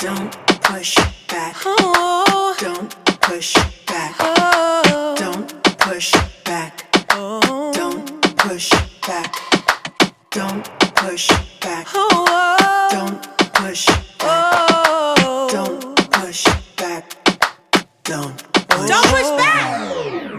Don't push back. Oh, Don't push back. oh, Don't push back. oh, Don't push back. Don't push back. oh, Don't push back. oh. Don't push back. Don't push Don't push back.